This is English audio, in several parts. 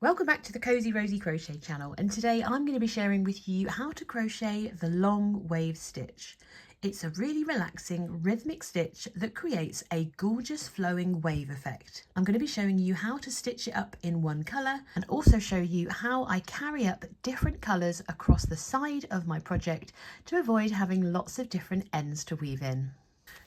Welcome back to the Cozy Rosy Crochet channel, and today I'm going to be sharing with you how to crochet the long wave stitch. It's a really relaxing rhythmic stitch that creates a gorgeous flowing wave effect. I'm going to be showing you how to stitch it up in one colour and also show you how I carry up different colours across the side of my project to avoid having lots of different ends to weave in.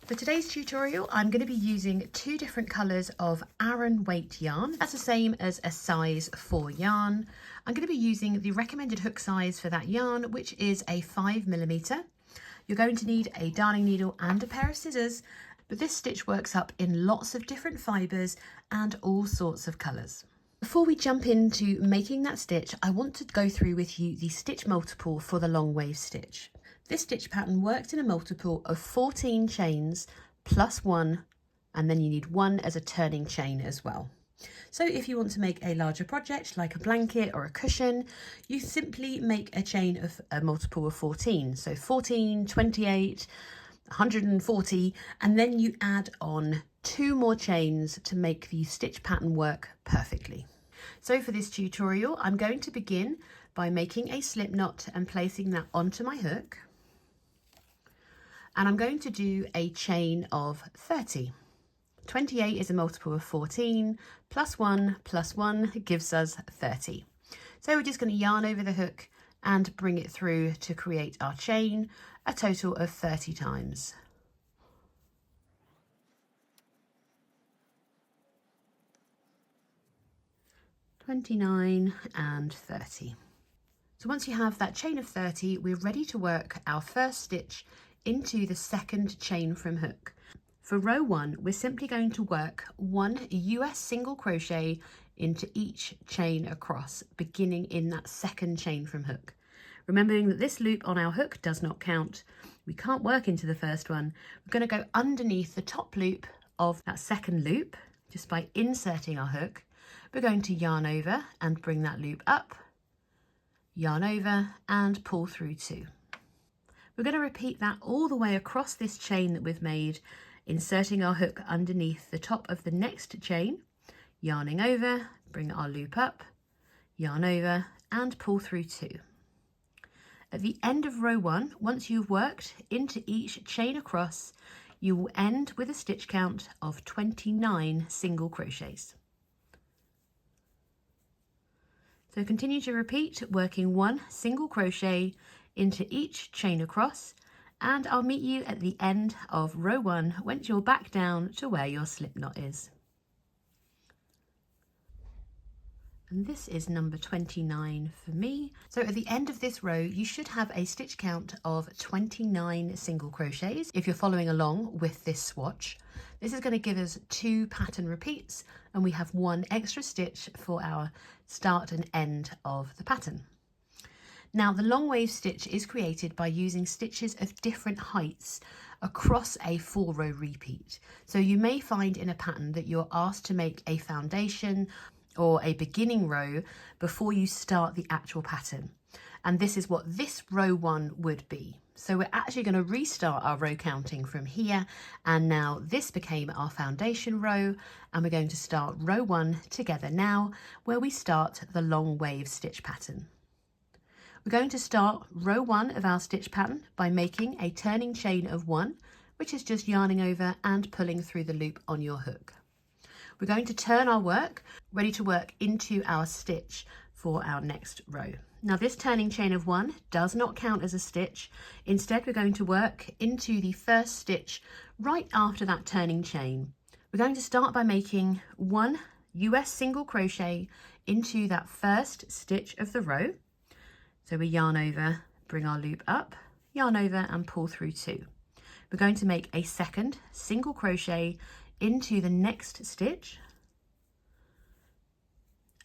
For today's tutorial, I'm going to be using two different colours of Aran weight yarn. That's the same as a size 4 yarn. I'm going to be using the recommended hook size for that yarn, which is a 5mm. You're going to need a darning needle and a pair of scissors, but this stitch works up in lots of different fibres and all sorts of colours. Before we jump into making that stitch, I want to go through with you the stitch multiple for the long wave stitch. This stitch pattern works in a multiple of 14 chains plus 1, and then you need 1 as a turning chain as well. So if you want to make a larger project like a blanket or a cushion, you simply make a chain of a multiple of 14. So 14, 28, 140, and then you add on 2 more chains to make the stitch pattern work perfectly. So for this tutorial, I'm going to begin by making a slip knot and placing that onto my hook. And I'm going to do a chain of 30. 28 is a multiple of 14, plus 1 gives us 30. So we're just going to yarn over the hook and bring it through to create our chain, a total of 30 times. (29) and 30. So once you have that chain of 30, we're ready to work our first stitch into the second chain from hook. For row 1, we're simply going to work 1 US single crochet into each chain across, beginning in that second chain from hook. Remembering that this loop on our hook does not count, we can't work into the first one. We're going to go underneath the top loop of that second loop just by inserting our hook. We're going to yarn over and bring that loop up, yarn over and pull through 2. We're going to repeat that all the way across this chain that we've made, inserting our hook underneath the top of the next chain, yarning over, bring our loop up, yarn over and pull through 2. At the end of row 1, once you've worked into each chain across, you will end with a stitch count of 29 single crochets. So continue to repeat, working 1 single crochet into each chain across, and I'll meet you at the end of row 1 once you're back down to where your slip knot is. And this is number 29 for me. So at the end of this row, you should have a stitch count of 29 single crochets if you're following along with this swatch. This is going to give us 2 pattern repeats, and we have 1 extra stitch for our start and end of the pattern. Now, the long wave stitch is created by using stitches of different heights across a 4-row repeat. So you may find in a pattern that you're asked to make a foundation or a beginning row before you start the actual pattern. And this is what this row 1 would be. So we're actually going to restart our row counting from here, and now this became our foundation row, and we're going to start row 1 together now, where we start the long wave stitch pattern. We're going to start row 1 of our stitch pattern by making a turning chain of 1, which is just yarning over and pulling through the loop on your hook. We're going to turn our work, ready to work into our stitch for our next row. Now this turning chain of 1 does not count as a stitch. Instead, we're going to work into the first stitch right after that turning chain. We're going to start by making 1 US single crochet into that first stitch of the row. So we yarn over, bring our loop up, yarn over and pull through 2. We're going to make a second single crochet into the next stitch,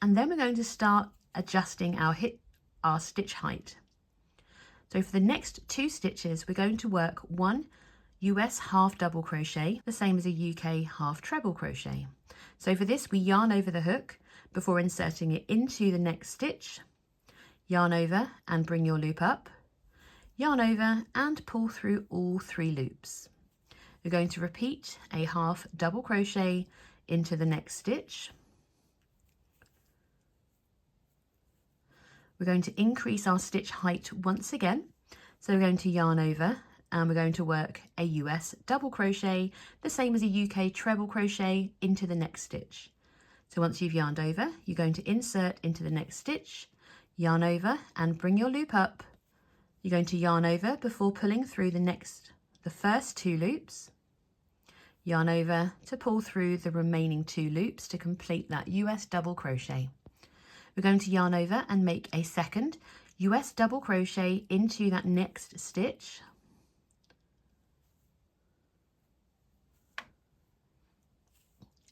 and then we're going to start adjusting our stitch height. So for the next 2 stitches, we're going to work 1 US half double crochet, the same as a UK half treble crochet. So for this, we yarn over the hook before inserting it into the next stitch, yarn over and bring your loop up, yarn over and pull through all 3 loops. We're going to repeat a half double crochet into the next stitch, We're going to increase our stitch height once again. So we're going to yarn over and we're going to work a US double crochet, the same as a UK treble crochet, into the next stitch. So once you've yarned over, you're going to insert into the next stitch, yarn over and bring your loop up. You're going to yarn over before pulling through the first 2 loops, yarn over to pull through the remaining 2 loops to complete that US double crochet. We're going to yarn over and make a second US double crochet into that next stitch.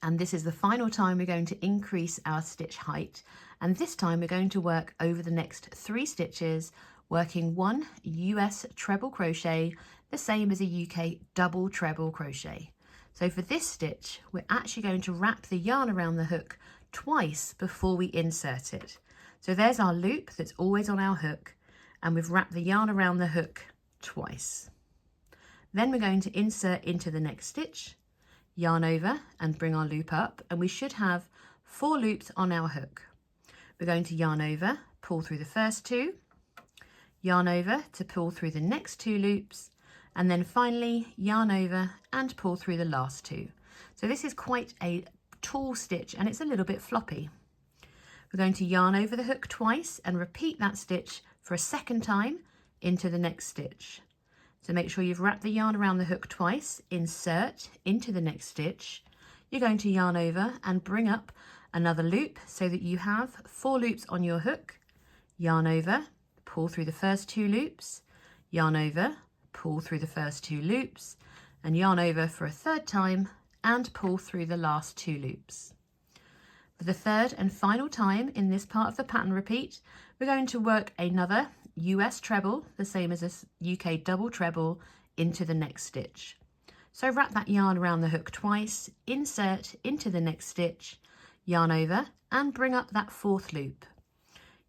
And this is the final time we're going to increase our stitch height. And this time we're going to work over the next 3 stitches, working 1 US treble crochet, the same as a UK double treble crochet. So for this stitch, we're actually going to wrap the yarn around the hook twice before we insert it. So there's our loop that's always on our hook, and we've wrapped the yarn around the hook twice. Then we're going to insert into the next stitch, yarn over and bring our loop up, and we should have 4 loops on our hook. We're going to yarn over, pull through the first 2, yarn over to pull through the next 2 loops, and then finally yarn over and pull through the last 2. So this is quite a tall stitch and it's a little bit floppy. We're going to yarn over the hook twice and repeat that stitch for a second time into the next stitch. So make sure you've wrapped the yarn around the hook twice, insert into the next stitch. You're going to yarn over and bring up another loop so that you have 4 loops on your hook. Yarn over, pull through the first 2 loops, yarn over, pull through the first 2 loops, and yarn over for a third time and pull through the last 2 loops. For the third and final time in this part of the pattern repeat, we're going to work another US treble, the same as a UK double treble, into the next stitch. So wrap that yarn around the hook twice, insert into the next stitch, yarn over and bring up that 4th loop.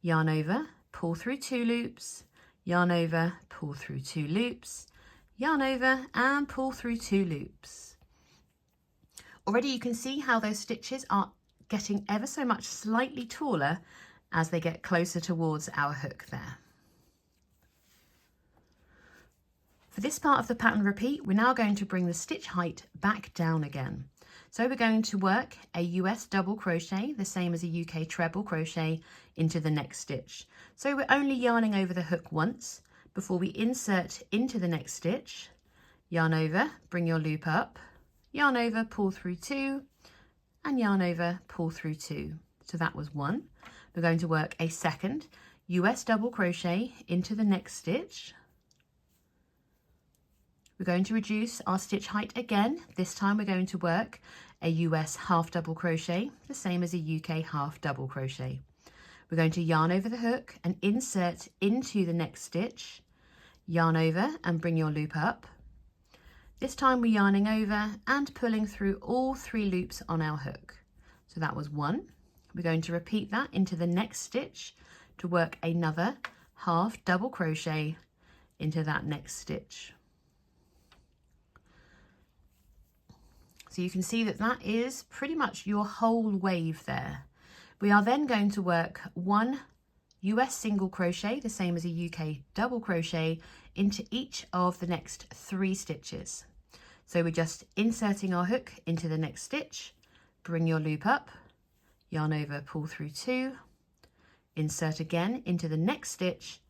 Yarn over, pull through 2 loops, yarn over, pull through 2 loops, yarn over and pull through 2 loops. Already you can see how those stitches are getting ever so much slightly taller as they get closer towards our hook there. For this part of the pattern repeat, we're now going to bring the stitch height back down again. So we're going to work a US double crochet, the same as a UK treble crochet, into the next stitch. So we're only yarning over the hook once before we insert into the next stitch, yarn over, bring your loop up, yarn over, pull through 2, and yarn over, pull through 2. So that was 1. We're going to work a second US double crochet into the next stitch. We're going to reduce our stitch height again. This time we're going to work a US half double crochet, the same as a UK half double crochet. We're going to yarn over the hook and insert into the next stitch, yarn over and bring your loop up. This time we're yarning over and pulling through all 3 loops on our hook. So that was 1. We're going to repeat that into the next stitch to work another half double crochet into that next stitch. So you can see that that is pretty much your whole wave there. We are then going to work 1 US single crochet, the same as a UK double crochet, into each of the next 3 stitches. So we're just inserting our hook into the next stitch, bring your loop up, yarn over, pull through 2, insert again into the next stitch,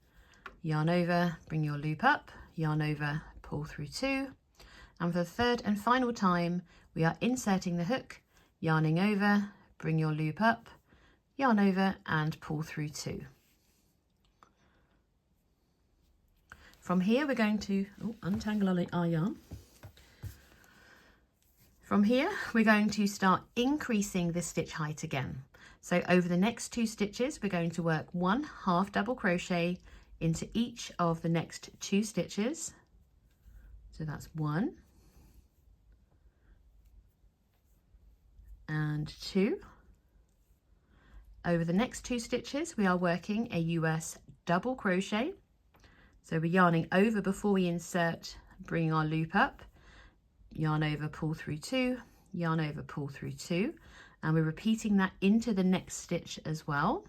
yarn over, bring your loop up, yarn over, pull through 2, and for the third and final time we are inserting the hook, yarning over, bring your loop up, yarn over and pull through 2. From here we're going to untangle our yarn. From here we're going to start increasing the stitch height again. So over the next 2 stitches we're going to work 1 half double crochet into each of the next 2 stitches. So that's 1 and 2. Over the next 2 stitches we are working a US double crochet. So we're yarning over before we insert, bringing our loop up, yarn over, pull through 2, yarn over, pull through 2, and we're repeating that into the next stitch as well.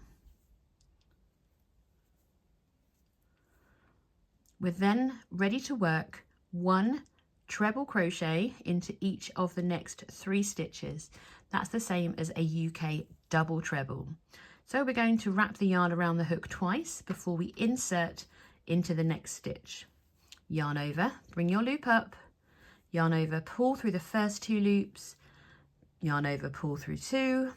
We're then ready to work 1 treble crochet into each of the next 3 stitches. That's the same as a UK double treble. So we're going to wrap the yarn around the hook twice before we insert into the next stitch. Yarn over, bring your loop up, yarn over, pull through the first 2 loops, yarn over, pull through 2,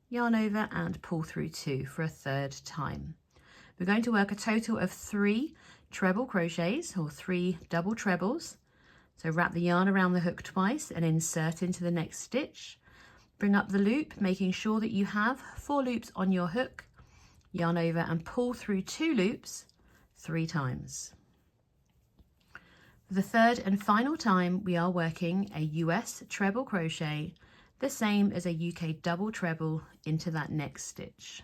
yarn over and pull through 2 for a 3rd time. We're going to work a total of 3 treble crochets or 3 double trebles. So wrap the yarn around the hook twice and insert into the next stitch. Bring up the loop, making sure that you have 4 loops on your hook, yarn over and pull through 2 loops 3 times. For the 3rd and final time, we are working a US treble crochet, the same as a UK double treble into that next stitch.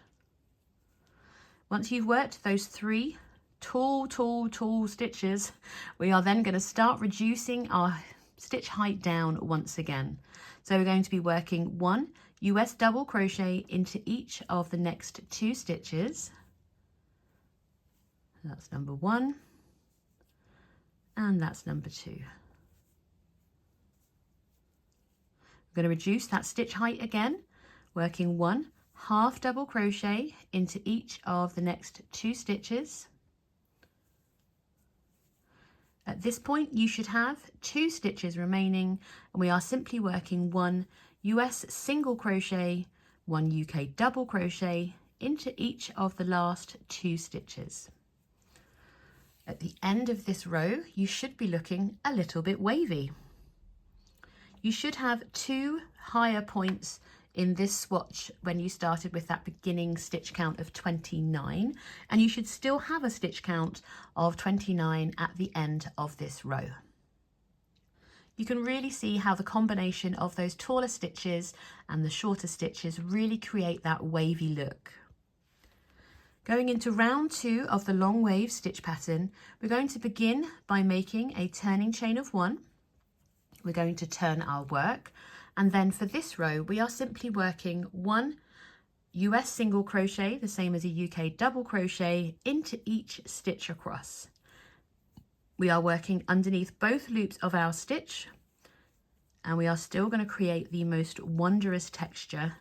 Once you've worked those 3 tall stitches, we are then going to start reducing our stitch height down once again. So we're going to be working 1 US double crochet into each of the next 2 stitches. That's number 1 and that's number 2. We're going to reduce that stitch height again, working 1 half double crochet into each of the next 2 stitches. At this point you should have 2 stitches remaining, and we are simply working 1 US single crochet, 1 UK double crochet into each of the last 2 stitches. At the end of this row you should be looking a little bit wavy. You should have 2 higher points in this swatch when you started with that beginning stitch count of 29, and you should still have a stitch count of 29 at the end of this row. You can really see how the combination of those taller stitches and the shorter stitches really create that wavy look. Going into round 2 of the long wave stitch pattern, we're going to begin by making a turning chain of 1. We're going to turn our work, and then for this row we are simply working 1 US single crochet, the same as a UK double crochet, into each stitch across. We are working underneath both loops of our stitch, and we are still going to create the most wondrous texture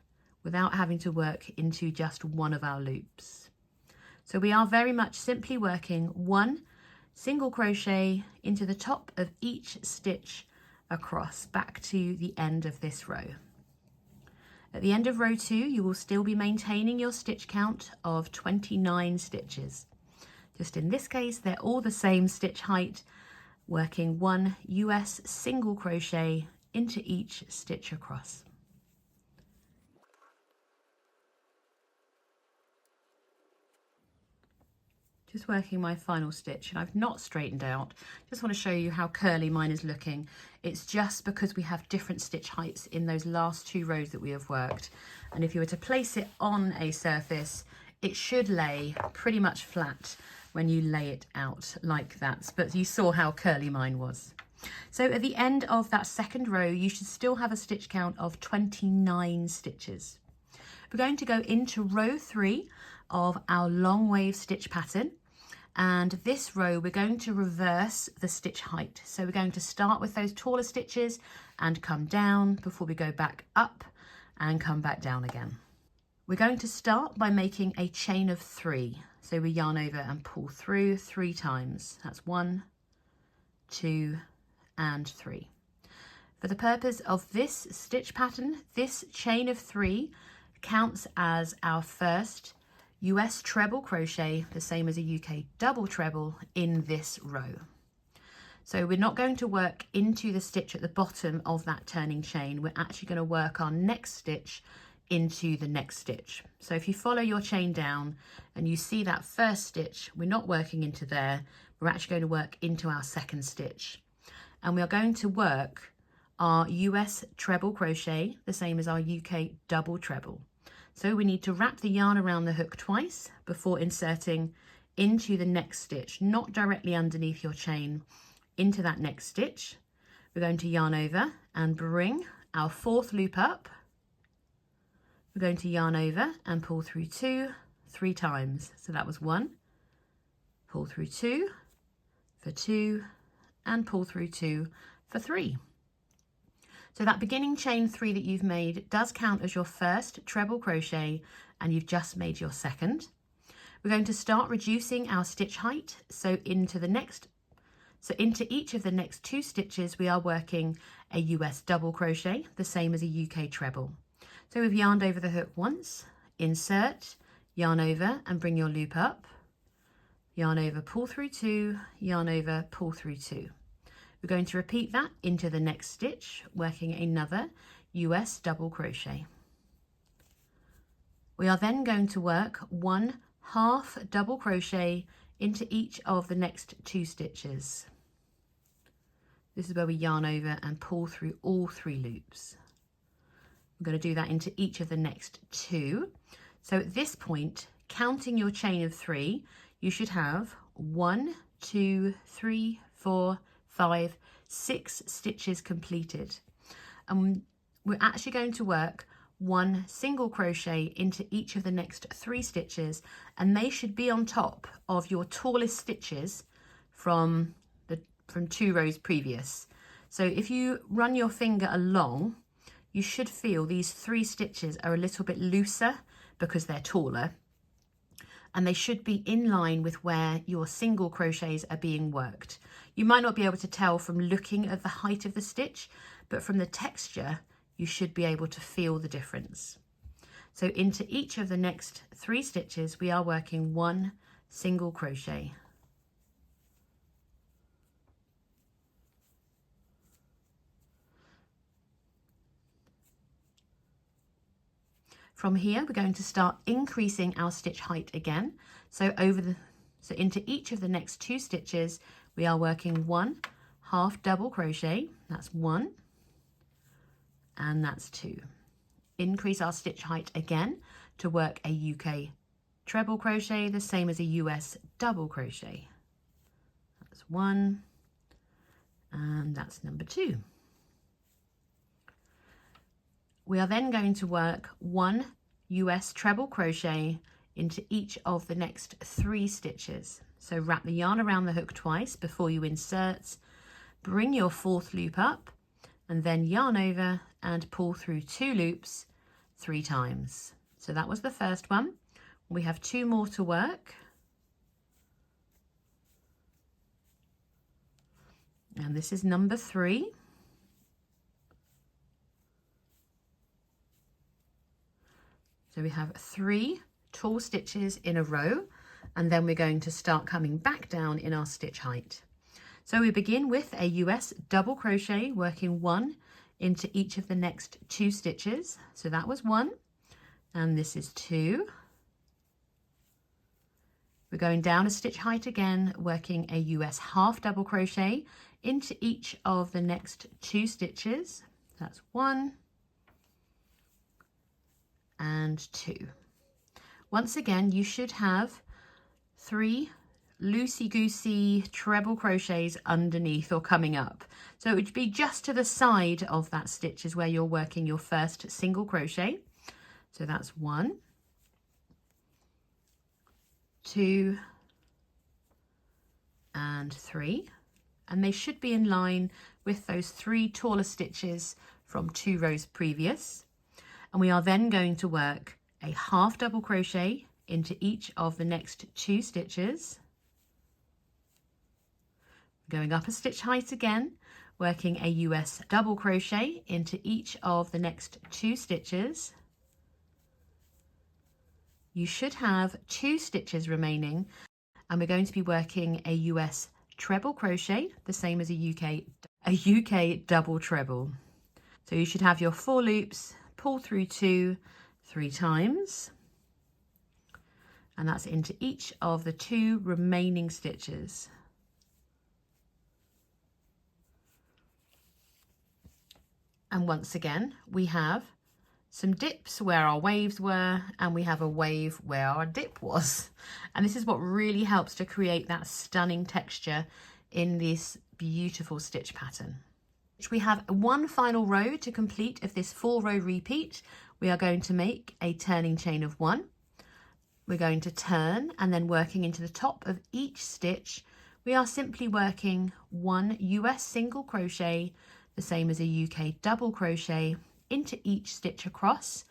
without having to work into just one of our loops. So we are very much simply working 1 single crochet into the top of each stitch across back to the end of this row. At the end of row 2 you will still be maintaining your stitch count of 29 stitches. Just in this case they're all the same stitch height, working 1 US single crochet into each stitch across. Just working my final stitch, and I've not straightened out. Just want to show you how curly mine is looking. It's just because we have different stitch heights in those last 2 rows that we have worked, and if you were to place it on a surface it should lay pretty much flat when you lay it out like that, but you saw how curly mine was. So at the end of that 2nd row you should still have a stitch count of 29 stitches. We're going to go into row 3 of our long wave stitch pattern, and this row we're going to reverse the stitch height. So we're going to start with those taller stitches and come down before we go back up and come back down again. We're going to start by making a chain of 3. So we yarn over and pull through 3 times. That's 1, 2 and 3. For the purpose of this stitch pattern, this chain of 3 counts as our first US treble crochet, the same as a UK double treble in this row. So we're not going to work into the stitch at the bottom of that turning chain. We're actually going to work our next stitch into the next stitch. So if you follow your chain down and you see that first stitch, we're not working into there. We're actually going to work into our 2nd stitch, and we are going to work our US treble crochet, the same as our UK double treble. So we need to wrap the yarn around the hook twice before inserting into the next stitch, not directly underneath your chain, into that next stitch. We're going to yarn over and bring our 4th loop up. We're going to yarn over and pull through 2 3 times. So that was 1, pull through 2 for 2, and pull through 2 for 3. So that beginning chain 3 that you've made does count as your first treble crochet, and you've just made your second. We're going to start reducing our stitch height. So into each of the next 2 stitches, we are working a US double crochet, the same as a UK treble. So we've yarned over the hook once, insert, yarn over and bring your loop up, yarn over, pull through 2, yarn over, pull through 2. We're going to repeat that into the next stitch, working another US double crochet. We are then going to work 1 half double crochet into each of the next 2 stitches. This is where we yarn over and pull through all 3 loops. We're going to do that into each of the next 2. So at this point, counting your chain of 3, you should have 1, 2, 3, 4, 5, 6 stitches completed. And we're actually going to work 1 single crochet into each of the next 3 stitches, and they should be on top of your tallest stitches from 2 rows previous. So if you run your finger along, you should feel these 3 stitches are a little bit looser because they're taller, and they should be in line with where your single crochets are being worked. You might not be able to tell from looking at the height of the stitch, but from the texture, you should be able to feel the difference. So into each of the next 3 stitches, we are working 1 single crochet. From here, we're going to start increasing our stitch height again. So into each of the next 2 stitches, we are working 1 half double crochet. That's 1, and that's 2. Increase our stitch height again to work a UK treble crochet, the same as a US double crochet. That's 1, and that's number 2. We are then going to work 1 US treble crochet into each of the next 3 stitches. So wrap the yarn around the hook twice before you insert, bring your 4th loop up, and then yarn over and pull through 2 loops 3 times. So that was the first one. We have 2 more to work. And this is number 3. So we have 3 tall stitches in a row, and then we're going to start coming back down in our stitch height. So we begin with a US double crochet, working 1 into each of the next 2 stitches. So that was 1, and this is 2. We're going down a stitch height again, working a US half double crochet into each of the next 2 stitches. That's 1 and 2. Once again, you should have 3 loosey-goosey treble crochets underneath or coming up. So it would be just to the side of that stitch is where you're working your first single crochet. So that's 1, 2, and 3. And they should be in line with those 3 taller stitches from 2 rows previous. And we are then going to work a half double crochet into each of the next 2 stitches. Going up a stitch height again, working a US double crochet into each of the next 2 stitches. You should have 2 stitches remaining, and we're going to be working a US treble crochet, the same as a UK double treble. So you should have your 4 loops, pull through 2 3 times, and that's into each of the 2 remaining stitches. And once again, we have some dips where our waves were, and we have a wave where our dip was. And this is what really helps to create that stunning texture in this beautiful stitch pattern. We have one final row to complete of this 4-row repeat. We are going to make a turning chain of 1. We're going to turn, and then working into the top of each stitch, We are simply working one US single crochet, the same as a UK double crochet, into each stitch across,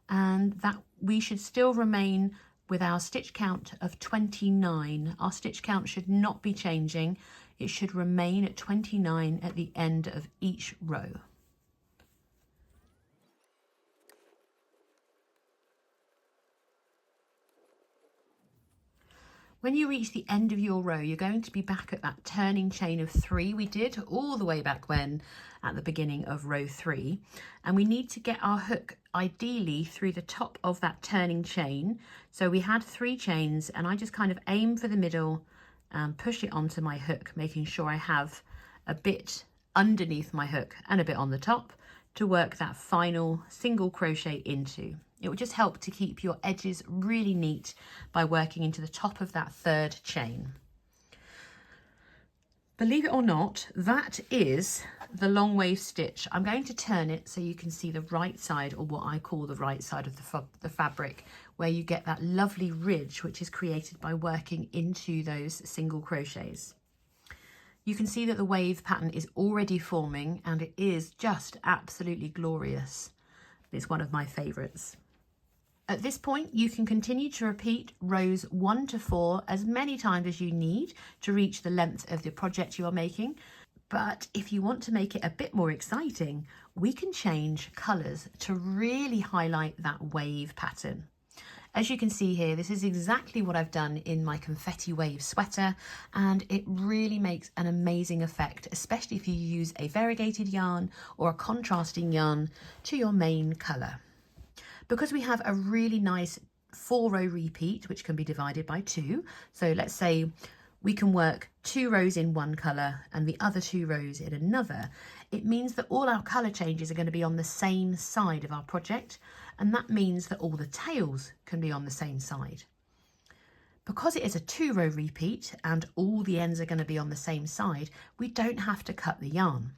and that we should still remain with our stitch count of 29. Our stitch count should not be changing. It should remain at 29 at the end of each row. When you reach the end of your row, you're going to be back at that turning chain of 3 we did all the way back when at the beginning of row 3. And we need to get our hook ideally through the top of that turning chain. So we had 3 chains and I just kind of aim for the middle and push it onto my hook, making sure I have a bit underneath my hook and a bit on the top to work that final single crochet into. It will just help to keep your edges really neat by working into the top of that 3rd chain. Believe it or not, that is the long wave stitch. I'm going to turn it so you can see the right side, or what I call the right side of the fabric, where you get that lovely ridge which is created by working into those single crochets. You can see that the wave pattern is already forming and it is just absolutely glorious. It's one of my favourites. At this point, you can continue to repeat rows 1 to 4 as many times as you need to reach the length of the project you are making. But if you want to make it a bit more exciting, we can change colours to really highlight that wave pattern. As you can see here, this is exactly what I've done in my Confetti Waves Sweater, and it really makes an amazing effect, especially if you use a variegated yarn or a contrasting yarn to your main colour. Because we have a really nice 4-row repeat, which can be divided by 2, so let's say we can work 2 rows in one colour and the other 2 rows in another, it means that all our colour changes are going to be on the same side of our project, and that means that all the tails can be on the same side. Because it is a 2-row repeat and all the ends are going to be on the same side, we don't have to cut the yarn.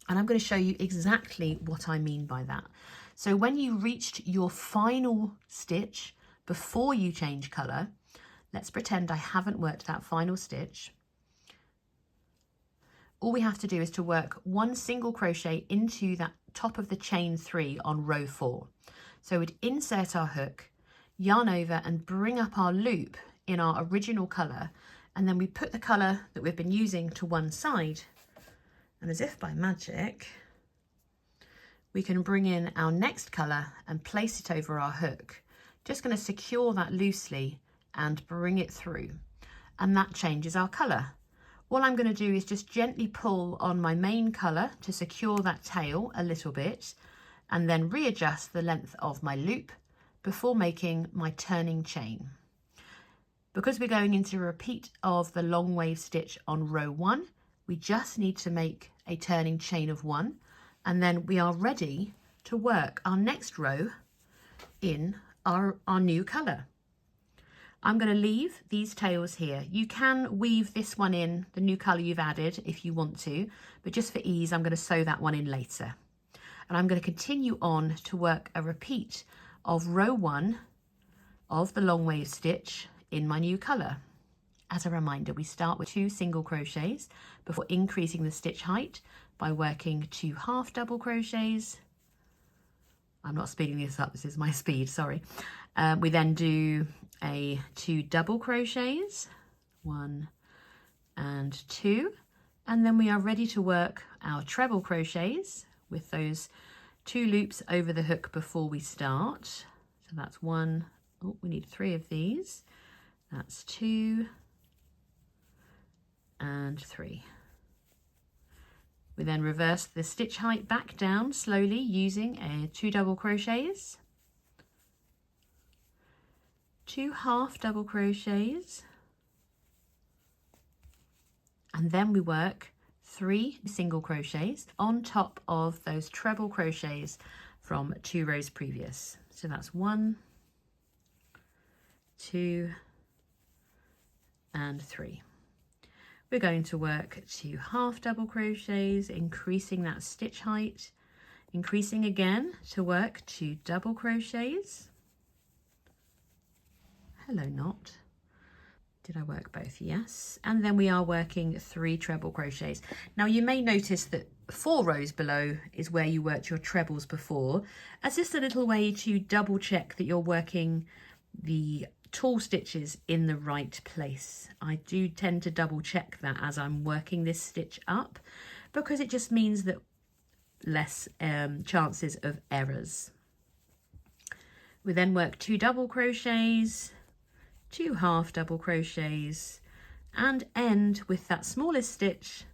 And I'm going to show you exactly what I mean by that. So when you reached your final stitch before you change colour, let's pretend I haven't worked that final stitch. All we have to do is to work 1 single crochet into that top of the chain 3 on row 4. So we'd insert our hook, yarn over and bring up our loop in our original colour, and then we put the colour that we've been using to one side, and as if by magic, we can bring in our next colour and place it over our hook. Just going to secure that loosely and bring it through, and that changes our colour. All I'm going to do is just gently pull on my main colour to secure that tail a little bit, and then readjust the length of my loop before making my turning chain. Because we're going into a repeat of the long wave stitch on row 1, we just need to make a turning chain of 1, and then we are ready to work our next row in our new colour. I'm going to leave these tails here. You can weave this one in, the new colour you've added, if you want to, but just for ease, I'm going to sew that one in later. And I'm going to continue on to work a repeat of row 1 of the long wave stitch in my new colour. As a reminder, we start with 2 single crochets before increasing the stitch height by working 2 half double crochets. I'm not speeding this up, this is my speed, sorry. We then do a 2 double crochets, 1 and 2, and then we are ready to work our treble crochets with those 2 loops over the hook before we start. So that's 1, oh, we need 3 of these, that's 2 and 3. We then reverse the stitch height back down slowly using 2 double crochets, 2 half double crochets, and then we work 3 single crochets on top of those treble crochets from 2 rows previous. So that's 1, 2 and 3. We're going to work 2 half double crochets, increasing that stitch height, increasing again to work 2 double crochets, hello knot, Did I work both? Yes. And then we are working 3 treble crochets. Now you may notice that 4 rows below is where you worked your trebles before, as just a little way to double check that you're working the tall stitches in the right place. I do tend to double check that as I'm working this stitch up, because it just means that less chances of errors. We then work 2 double crochets, 2 half double crochets, and end with that smallest stitch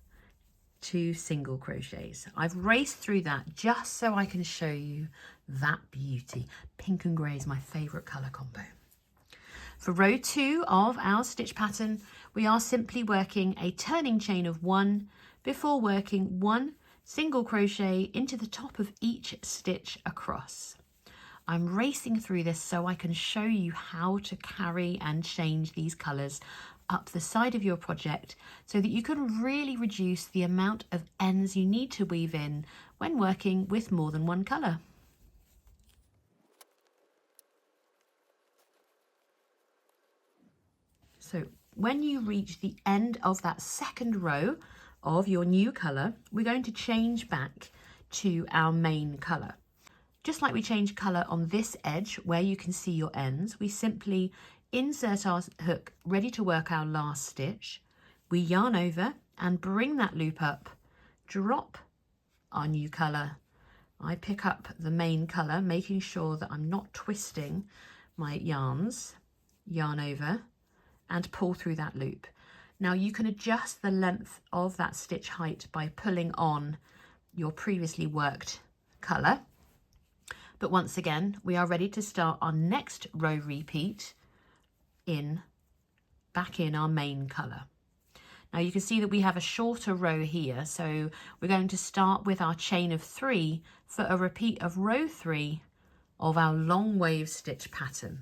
2 single crochets. I've raced through that just so I can show you that beauty. Pink and grey is my favourite colour combo. For row 2 of our stitch pattern, we are simply working a turning chain of 1 before working 1 single crochet into the top of each stitch across. I'm racing through this so I can show you how to carry and change these colours up the side of your project so that you can really reduce the amount of ends you need to weave in when working with more than one colour. So when you reach the end of that second row of your new colour, we're going to change back to our main colour. Just like we change colour on this edge where you can see your ends, we simply insert our hook ready to work our last stitch. We yarn over and bring that loop up, drop our new colour. I pick up the main colour, making sure that I'm not twisting my yarns, yarn over and pull through that loop. Now you can adjust the length of that stitch height by pulling on your previously worked colour. But once again, we are ready to start our next row repeat back in our main colour. Now you can see that we have a shorter row here, so we're going to start with our chain of 3 for a repeat of row 3 of our long wave stitch pattern.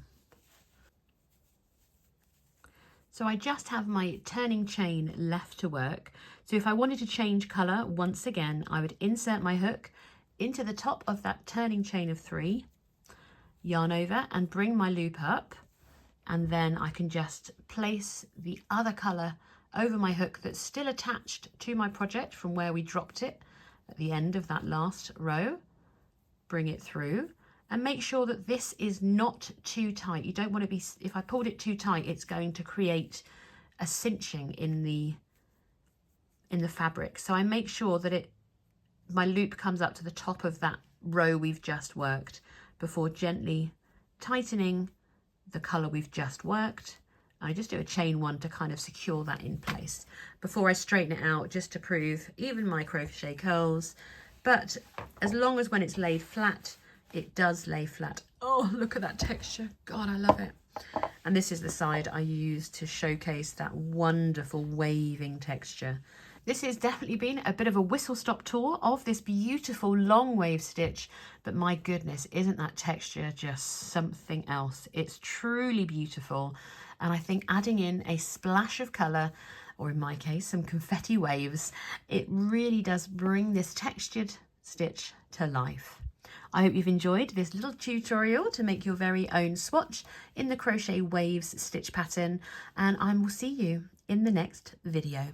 So I just have my turning chain left to work. So if I wanted to change colour, once again, I would insert my hook into the top of that turning chain of 3, yarn over and bring my loop up, and then I can just place the other colour over my hook that's still attached to my project from where we dropped it at the end of that last row, bring it through, and make sure that this is not too tight. You don't want to be, if I pulled it too tight, it's going to create a cinching in the fabric. So I make sure that my loop comes up to the top of that row we've just worked before gently tightening the colour we've just worked. I just do a chain 1 to kind of secure that in place before I straighten it out, just to prove even my crochet curls. But as long as when it's laid flat, it does lay flat. Oh, look at that texture. God, I love it. And this is the side I use to showcase that wonderful waving texture. This has definitely been a bit of a whistle-stop tour of this beautiful long wave stitch, but my goodness, isn't that texture just something else? It's truly beautiful, and I think adding in a splash of colour, or in my case, some confetti waves, it really does bring this textured stitch to life. I hope you've enjoyed this little tutorial to make your very own swatch in the Crochet Waves stitch pattern, and I will see you in the next video.